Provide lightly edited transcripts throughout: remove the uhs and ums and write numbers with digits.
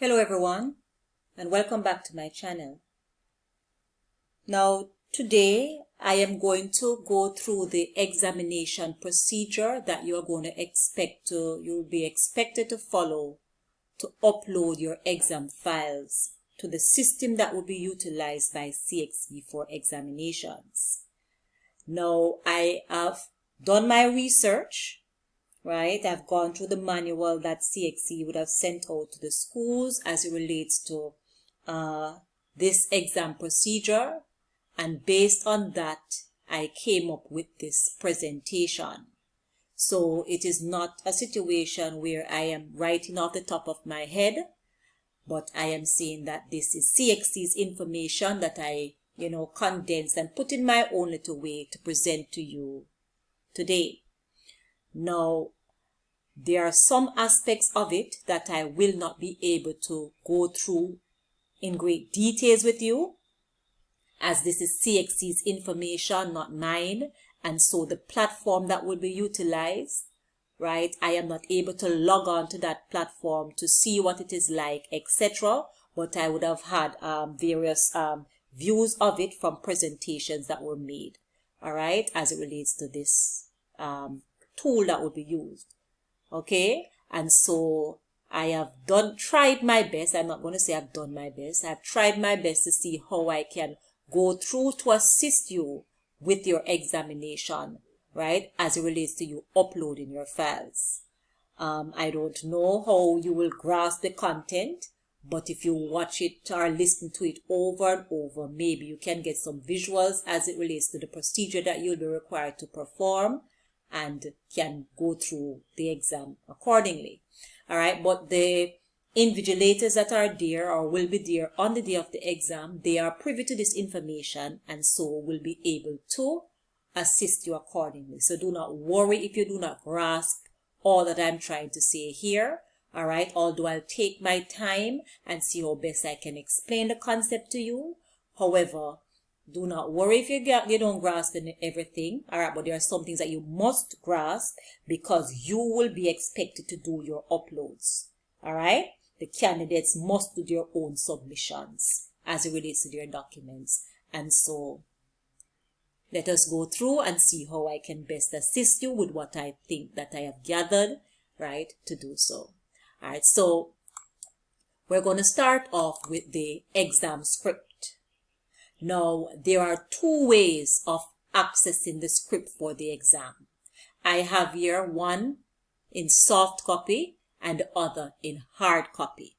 Hello everyone, and welcome back to my channel. Now today I am going to go through the examination procedure that you'll be expected to follow to upload your exam files to the system that will be utilized by CXE for examinations. Now I have done my research. Right, I've gone through the manual that CXE would have sent out to the schools as it relates to this exam procedure, and based on that I came up with this presentation. So it is not a situation where I am writing off the top of my head, but I am saying that this is CXE's information that I condensed and put in my own little way to present to you today. Now, there are some aspects of it that I will not be able to go through in great details with you, as this is CXE's information, not mine, and so the platform that will be utilized, right, I am not able to log on to that platform to see what it is like, etc., but I would have had various views of it from presentations that were made, all right, as it relates to this tool that will be used. Okay, and so I have tried my best. I'm not going to say I've done my best. I've tried my best to see how I can go through to assist you with your examination, right, as it relates to you uploading your files. I don't know how you will grasp the content, but if you watch it or listen to it over and over, maybe you can get some visuals as it relates to the procedure that you'll be required to perform, and can go through the exam accordingly. All right, but the invigilators that are there or will be there on the day of the exam, they are privy to this information and so will be able to assist you accordingly. So do not worry if you do not grasp all that I'm trying to say here. All right, although I'll take my time and see how best I can explain the concept to you. However, do not worry if you don't grasp everything, all right, but there are some things that you must grasp because you will be expected to do your uploads, all right? The candidates must do their own submissions as it relates to their documents. And so let us go through and see how I can best assist you with what I think that I have gathered, right, to do so. All right, so we're going to start off with the exam script. Now, there are two ways of accessing the script for the exam. I have here one in soft copy and the other in hard copy.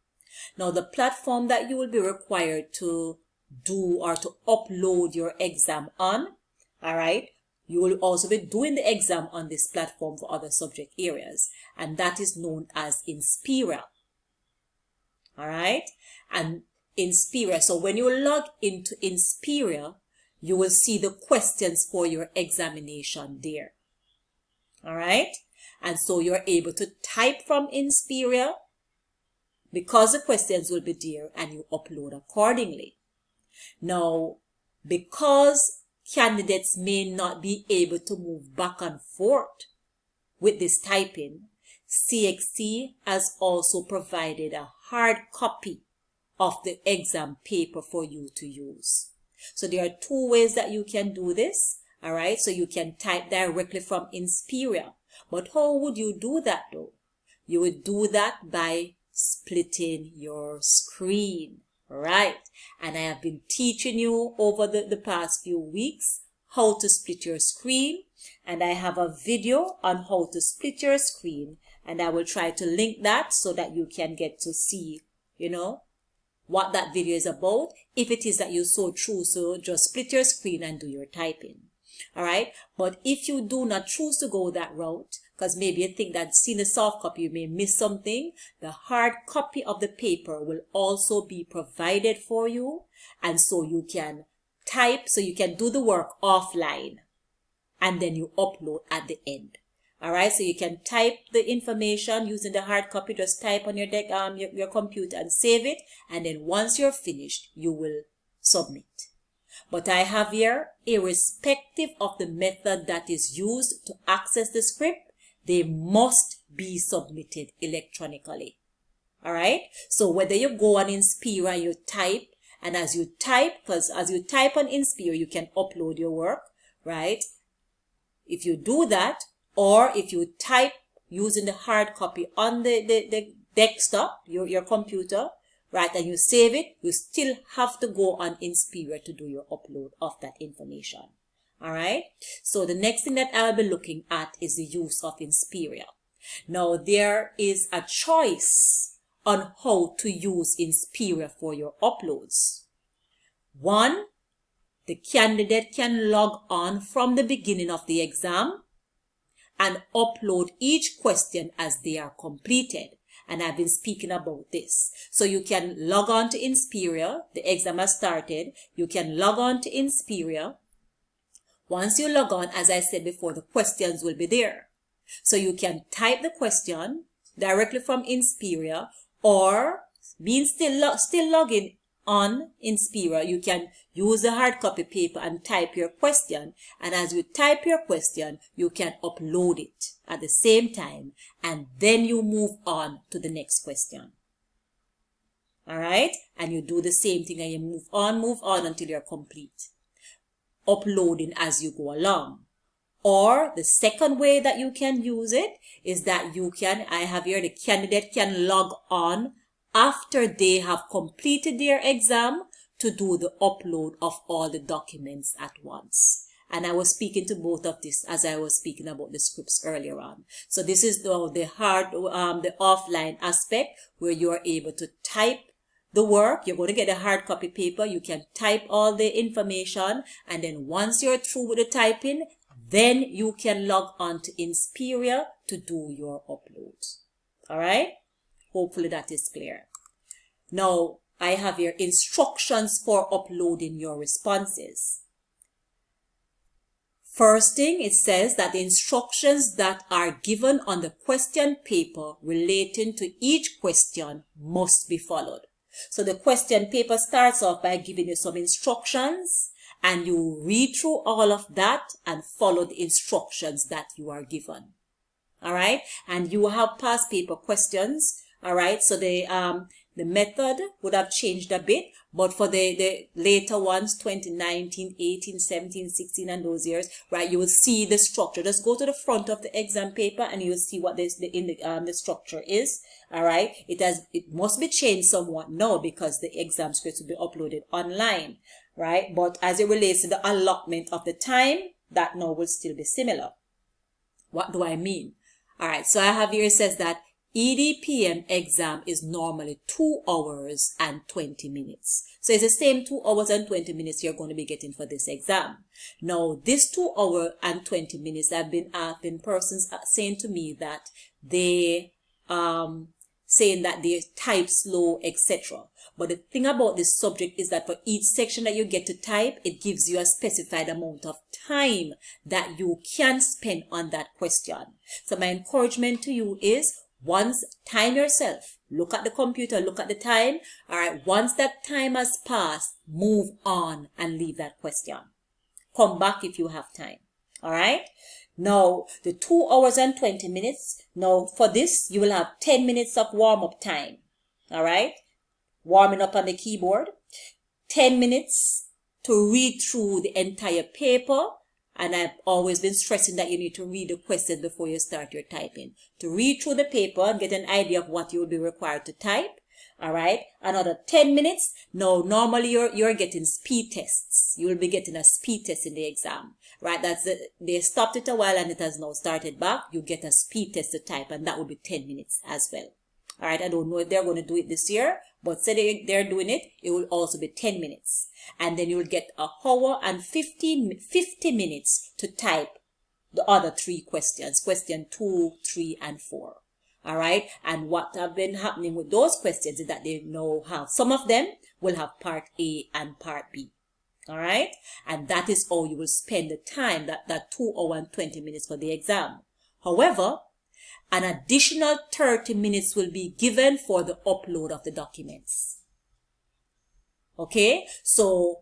Now, the platform that you will be required to do or to upload your exam on, all right, you will also be doing the exam on this platform for other subject areas, and that is known as Inspira. All right, and Inspira. So when you log into Inspira, you will see the questions for your examination there. All right. And so you're able to type from Inspira because the questions will be there and you upload accordingly. Now, because candidates may not be able to move back and forth with this typing, CXE has also provided a hard copy of the exam paper for you to use. So there are two ways that you can do this, all right? So you can type directly from Inspira. But how would you do that though? You would do that by splitting your screen, right? And I have been teaching you over the past few weeks how to split your screen. And I have a video on how to split your screen. And I will try to link that so that you can get to see, what that video is about, if it is that you so choose to just split your screen and do your typing. All right, but if you do not choose to go that route, because maybe you think that seeing the soft copy you may miss something, the hard copy of the paper will also be provided for you, and so you can type, so you can do the work offline and then you upload at the end. All right, so you can type the information using the hard copy, just type on your computer and save it. And then once you're finished, you will submit. But I have here, irrespective of the method that is used to access the script, they must be submitted electronically. All right. So whether you go on Inspira and you type, and as you type, because as you type on Inspira, you can upload your work, right? If you do that, or if you type using the hard copy on the desktop, your computer, right, and you save it, you still have to go on Inspira to do your upload of that information. All right. So the next thing that I'll be looking at is the use of Inspira. Now, there is a choice on how to use Inspira for your uploads. One, the candidate can log on from the beginning of the exam and upload each question as they are completed. And I've been speaking about this. So you can log on to Inspira. The exam has started. You can log on to Inspira. Once you log on, as I said before, the questions will be there. So you can type the question directly from Inspira, or being still logging on Inspira, you can use the hard copy paper and type your question. And as you type your question, you can upload it at the same time, and then you move on to the next question. All right? And you do the same thing and you move on until you're complete, uploading as you go along. Or the second way that you can use it is that I have here, the candidate can log on after they have completed their exam to do the upload of all the documents at once. And I was speaking to both of this as I was speaking about the scripts earlier on. So this is the offline aspect where you are able to type the work. You're going to get a hard copy paper. You can type all the information. And then once you're through with the typing, then you can log on to Inspira to do your upload. All right? Hopefully that is clear. Now, I have here instructions for uploading your responses. First thing, it says that the instructions that are given on the question paper relating to each question must be followed. So the question paper starts off by giving you some instructions, and you read through all of that and follow the instructions that you are given. All right. And you have past paper questions. All right. So the method would have changed a bit, but for the later ones, 2019, 18, 17, 16, and those years, right, you will see the structure. Just go to the front of the exam paper and you'll see what the structure is. All right. It must be changed somewhat now because the exam scripts will be uploaded online. Right? But as it relates to the allotment of the time, that now will still be similar. What do I mean? All right. So I have here, it says that EDPM exam is normally 2 hours and 20 minutes. So it's the same 2 hours and 20 minutes you're going to be getting for this exam. Now, this 2 hour and 20 minutes, I've been persons saying to me that they type slow, etc. But the thing about this subject is that for each section that you get to type, it gives you a specified amount of time that you can spend on that question. So my encouragement to you is, once time yourself, look at the computer, look at the time. All right. Once that time has passed, move on and leave that question. Come back if you have time. All right. Now, the 2 hours and 20 minutes. Now, for this, you will have 10 minutes of warm-up time. All right. Warming up on the keyboard. 10 minutes to read through the entire paper. And I've always been stressing that you need to read the questions before you start your typing. To read through the paper and get an idea of what you will be required to type. All right. Another 10 minutes. Now, normally you're getting speed tests. You will be getting a speed test in the exam. Right. They stopped it a while and it has now started back. You get a speed test to type, and that will be 10 minutes as well. All right. I don't know if they're going to do it this year, but say they're doing it, it will also be 10 minutes. And then you will get 1 hour and 50 minutes to type the other 3 questions. Question 2, 3, and 4. All right. And what have been happening with those questions is that they now have, some of them will have part A and part B. All right. And that is how you will spend the time, that 2 hours and 20 minutes for the exam. However, an additional 30 minutes will be given for the upload of the documents. Okay. So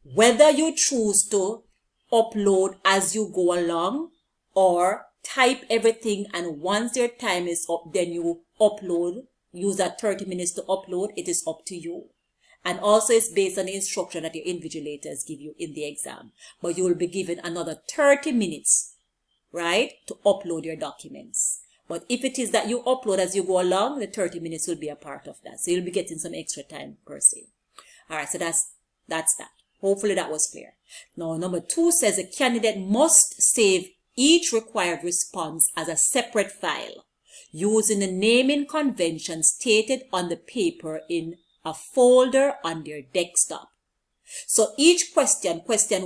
whether you choose to upload as you go along or type everything, and once your time is up, then you upload use that 30 minutes to upload, it is up to you. And also it's based on the instruction that your invigilators give you in the exam. But you will be given another 30 minutes, right, to upload your documents. But if it is that you upload as you go along, the 30 minutes will be a part of that. So you'll be getting some extra time per se. All right, so that's that. Hopefully that was clear. Now, number 2 says a candidate must save each required response as a separate file using the naming convention stated on the paper in a folder on their desktop. So each question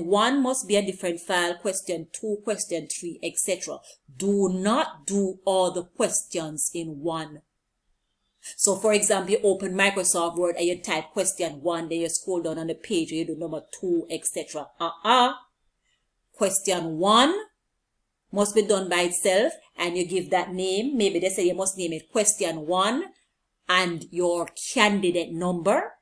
1 must be a different file, question 2, question 3, etc. Do not do all the questions in one. So for example, you open Microsoft Word and you type question 1, then you scroll down on the page and you do number 2, etc. Question 1 must be done by itself and you give that name. Maybe they say you must name it question 1 and your candidate number.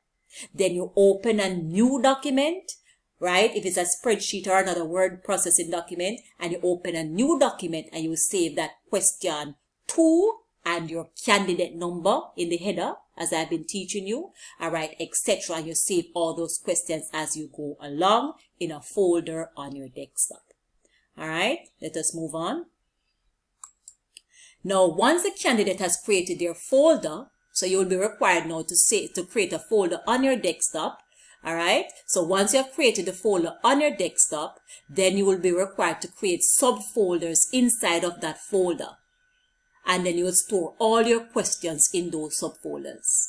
Then you open a new document, right? If it's a spreadsheet or another word processing document, and you open a new document and you save that question 2 and your candidate number in the header, as I've been teaching you, all right, etc. And you save all those questions as you go along in a folder on your desktop. All right, let us move on. Now, once the candidate has created their folder, so you will be required now to create a folder on your desktop. All right. So once you have created the folder on your desktop, then you will be required to create subfolders inside of that folder. And then you will store all your questions in those subfolders.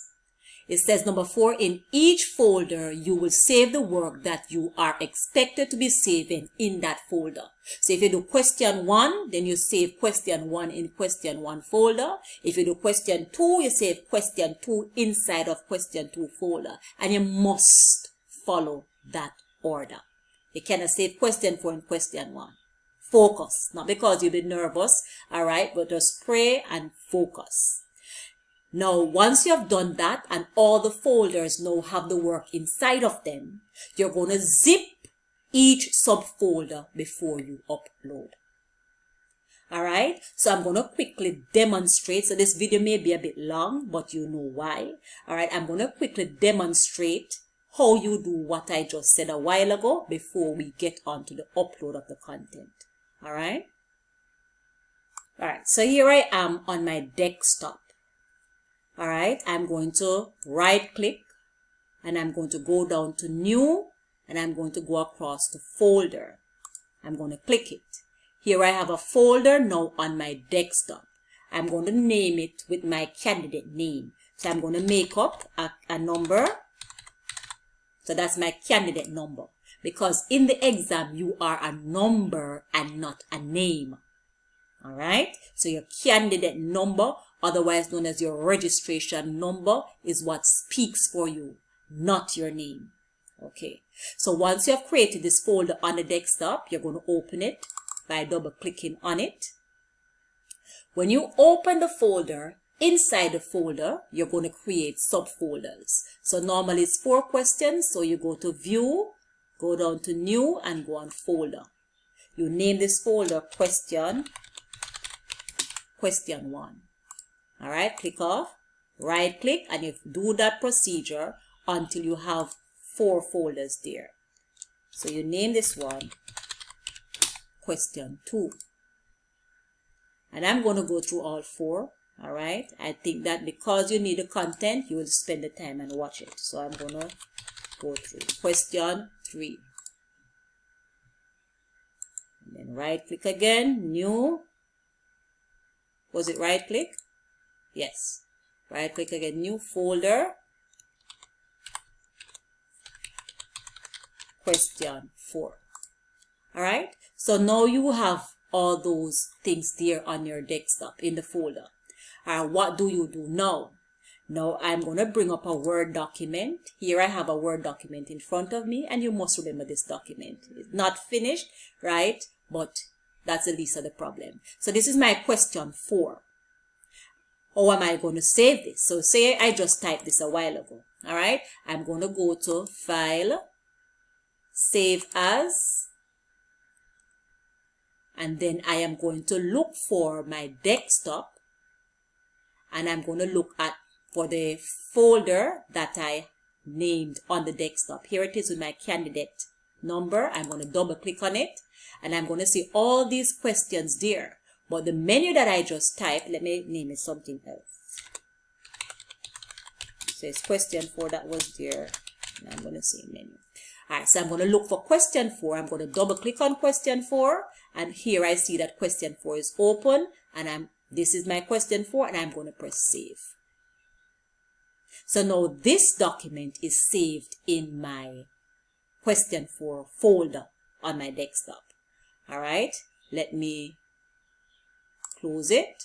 It says number 4, in each folder, you will save the work that you are expected to be saving in that folder. So if you do question 1, then you save question 1 in question 1 folder. If you do question 2, you save question 2 inside of question 2 folder. And you must follow that order. You cannot save question 4 in question 1. Focus. Not because you'll be nervous, all right, but just pray and focus. Now, once you have done that and all the folders now have the work inside of them, you're going to zip each subfolder before you upload. All right, so I'm going to quickly demonstrate. So this video may be a bit long, but you know why. All right, I'm going to quickly demonstrate how you do what I just said a while ago before we get on to the upload of the content. All right. All right, so here I am on my desktop. All right, I'm going to right click and I'm going to go down to new and I'm going to go across to folder. I'm going to click it. Here I have a folder now on my desktop. I'm going to name it with my candidate name. So I'm going to make up a number. So that's my candidate number. Because in the exam, you are a number and not a name. All right, so your candidate number, otherwise known as your registration number, is what speaks for you, not your name. Okay, so once you have created this folder on the desktop, you're going to open it by double clicking on it. When you open the folder, inside the folder, you're going to create subfolders. So normally it's 4 questions, so you go to view, go down to new and go on folder. You name this folder question 1. All right, click off, right click, and you do that procedure until you have 4 folders there. So you name this one question 2. And I'm going to go through all 4. All right, I think that because you need the content, you will spend the time and watch it. So I'm going to go through question 3. And then right click again, new. Was it right click? Yes. Right click again, new folder. Question 4. All right. So now you have all those things there on your desktop in the folder. What do you do now? Now I'm going to bring up a Word document. Here I have a Word document in front of me, and you must remember this document. It's not finished, right? But that's the least of the problem. So this is my question 4. How am I going to save this? So say I just typed this a while ago. All right. I'm going to go to File, Save As, and then I am going to look for my desktop, and I'm going to look at for the folder that I named on the desktop. Here it is with my candidate number. I'm going to double click on it and I'm going to see all these questions there. But the menu that I just typed, let me name it something else. So it's question 4 that was there. And I'm going to say menu. Alright, so I'm going to look for question 4. I'm going to double click on question 4. And here I see that question 4 is open. And this is my question 4 and I'm going to press save. So now this document is saved in my question 4 folder on my desktop. Alright, let me close it.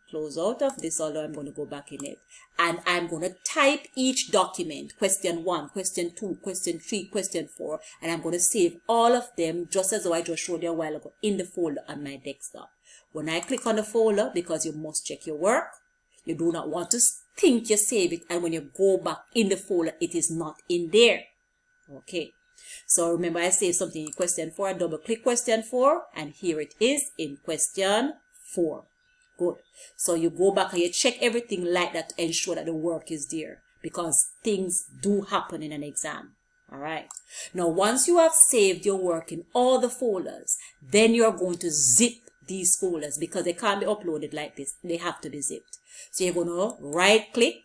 Close out of this, although I'm going to go back in it. And I'm going to type each document, question 1, question 2, question 3, question 4. And I'm going to save all of them just as I just showed you a while ago in the folder on my desktop. When I click on the folder, because you must check your work, you do not want to think you save it. And when you go back in the folder, it is not in there. Okay. So remember I saved something in question 4. I double click question 4 and here it is in question 4. Good. So you go back and you check everything like that to ensure that the work is there, because things do happen in an exam. Alright. Now once you have saved your work in all the folders, then you're going to zip these folders because they can't be uploaded like this. They have to be zipped. So you're going to right click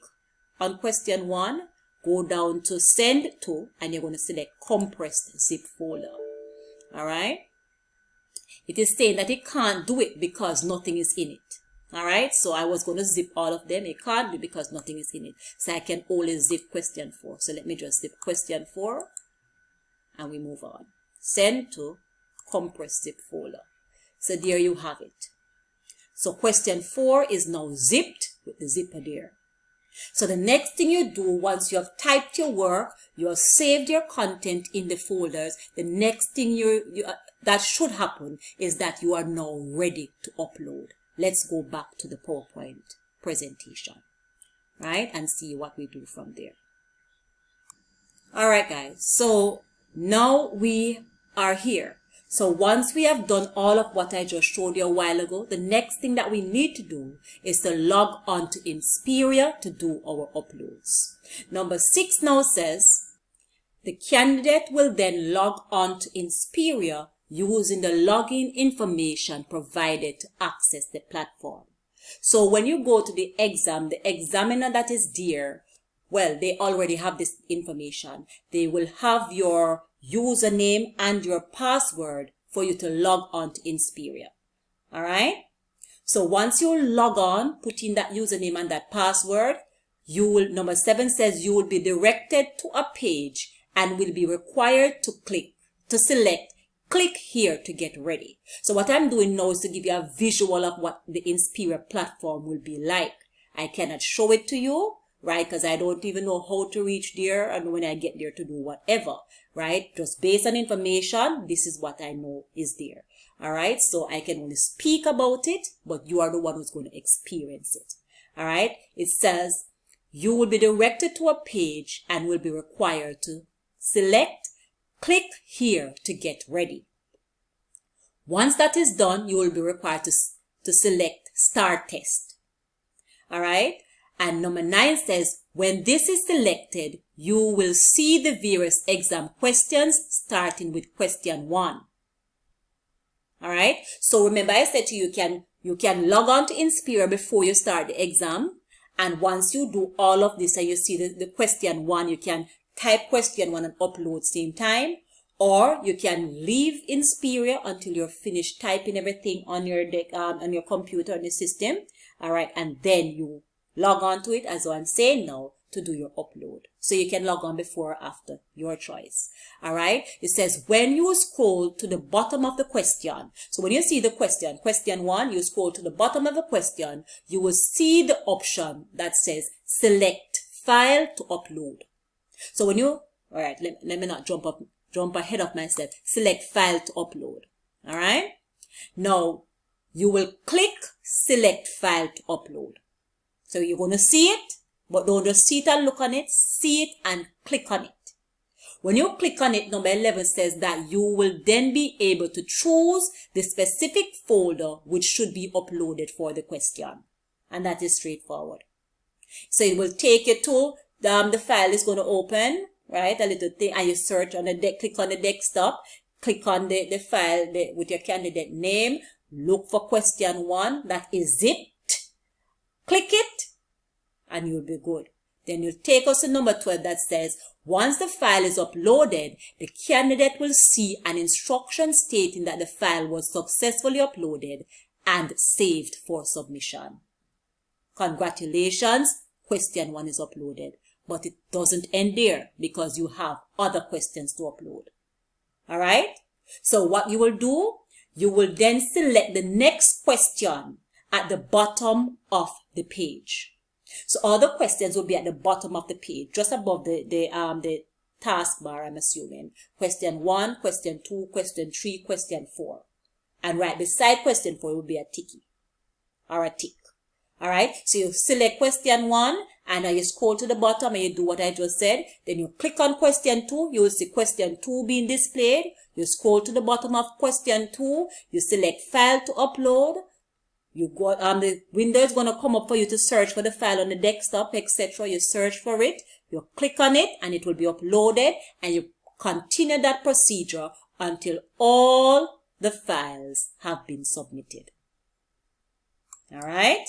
on question 1, go down to send to, and you're going to select compressed zip folder. Alright. It is saying that it can't do it because nothing is in it. Alright, so I was going to zip all of them. It can't do it because nothing is in it. So I can only zip question 4. So let me just zip question 4 and we move on. Send to compressed zip folder. So there you have it. So question 4 is now zipped with the zipper there. So the next thing you do once you have typed your work, you have saved your content in the folders, the next thing that should happen is that you are now ready to upload. Let's go back to the PowerPoint presentation, right? And see what we do from there. All right, guys. So now we are here. So once we have done all of what I just showed you a while ago, the next thing that we need to do is to log on to Inspira to do our uploads. Number 6 now says, the candidate will then log on to Inspira using the login information provided to access the platform. So when you go to the exam, the examiner that is there, well, they already have this information. They will have your username and your password for you to log on to Inspira. All right. So once you log on, put in that username and that password, number 7 says you will be directed to a page and will be required to select click here to get ready. So what I'm doing now is to give you a visual of what the Inspira platform will be like. I cannot show it to you, right? Because I don't even know how to reach there and when I get there to do whatever, right? Just based on information, this is what I know is there. All right. So I can only speak about it, but you are the one who's going to experience it. All right. It says you will be directed to a page and will be required to select click here to get ready. Once that is done, you will be required to select start test. All right. And number 9 says, when this is selected, you will see the various exam questions starting with question 1. All right. So remember I said to you, you can log on to Inspira before you start the exam. And once you do all of this and you see the question 1, you can type question 1 and upload same time, or you can leave Inspira until you're finished typing everything on your computer on the system. All right, and then you log on to it as I'm saying now to do your upload. So you can log on before or after, your choice. All right, it says when you scroll to the bottom of the question. So when you see the question 1, you scroll to the bottom of the question, you will see the option that says select file to upload. So when you, all right, let me not jump ahead of myself. Select file to upload. All right. Now you will click select file to upload. So you're going to see it, but don't just see it and look on it. See it and click on it. When you click on it, number 11 says that you will then be able to choose the specific folder which should be uploaded for the question. And that is straightforward. So it will take you to the file is going to open, right? A little thing, and you search on the click on the desktop, click on the file with your candidate name, look for question 1, that is it, click it, and you'll be good. Then you'll take us to number 12 that says, once the file is uploaded, the candidate will see an instruction stating that the file was successfully uploaded and saved for submission. Congratulations, question 1 is uploaded. But it doesn't end there because you have other questions to upload. Alright? So what you will do, you will then select the next question at the bottom of the page. So all the questions will be at the bottom of the page, just above the taskbar, I'm assuming. Question 1, question 2, question 3, question 4. And right beside question 4 will be a ticky or a tick. Alright, so you select question 1 and then you scroll to the bottom and you do what I just said. Then you click on question 2, you will see question 2 being displayed. You scroll to the bottom of question 2, you select file to upload. You go the window is going to come up for you to search for the file on the desktop, etc. You search for it, you click on it and it will be uploaded, and you continue that procedure until all the files have been submitted. Alright?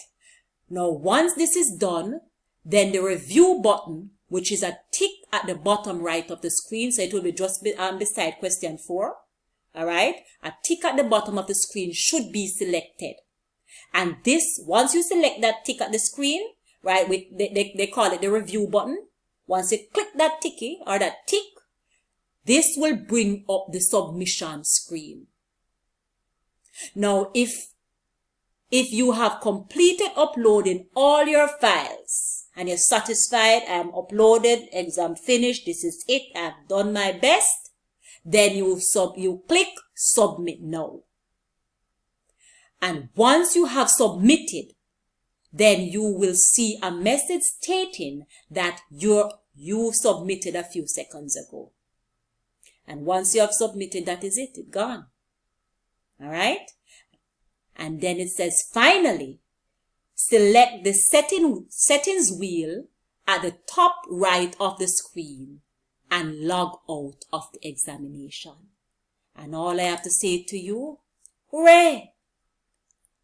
Now, once this is done, then the review button, which is a tick at the bottom right of the screen, so it will be just beside question 4. Alright? A tick at the bottom of the screen should be selected. And this, once you select that tick at the screen, right, they call it the review button. Once you click that ticky or that tick, this will bring up the submission screen. Now, if you have completed uploading all your files and you're satisfied, I'm uploaded, exam finished, this is it, I've done my best, then you click submit now. And once you have submitted, then you will see a message stating that you submitted a few seconds ago. And once you have submitted, that is it, it's gone. Alright? And then it says, finally, select the settings wheel at the top right of the screen and log out of the examination. And all I have to say to you, hooray!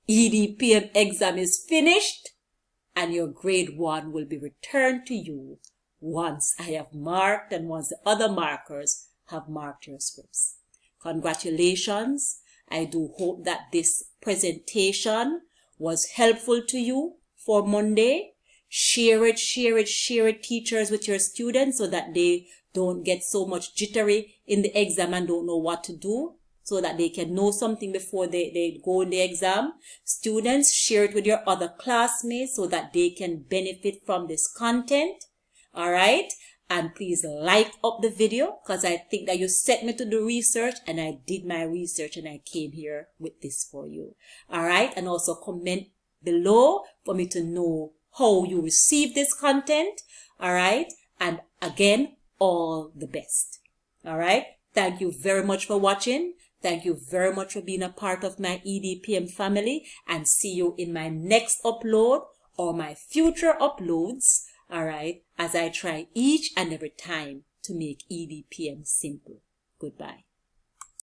EDPM exam is finished and your grade 1 will be returned to you once I have marked and once the other markers have marked your scripts. Congratulations. I do hope that this presentation was helpful to you for Monday. Share it, teachers, with your students so that they don't get so much jittery in the exam and don't know what to do, so that they can know something before they go in the exam. Students, share it with your other classmates so that they can benefit from this content. Alright? And please like up the video, because I think that you set me to do research and I did my research and I came here with this for you. Alright? And also comment below for me to know how you receive this content. Alright? And again, all the best. Alright? Thank you very much for watching. Thank you very much for being a part of my EDPM family, and see you in my next upload or my future uploads, alright, as I try each and every time to make EDPM simple. Goodbye.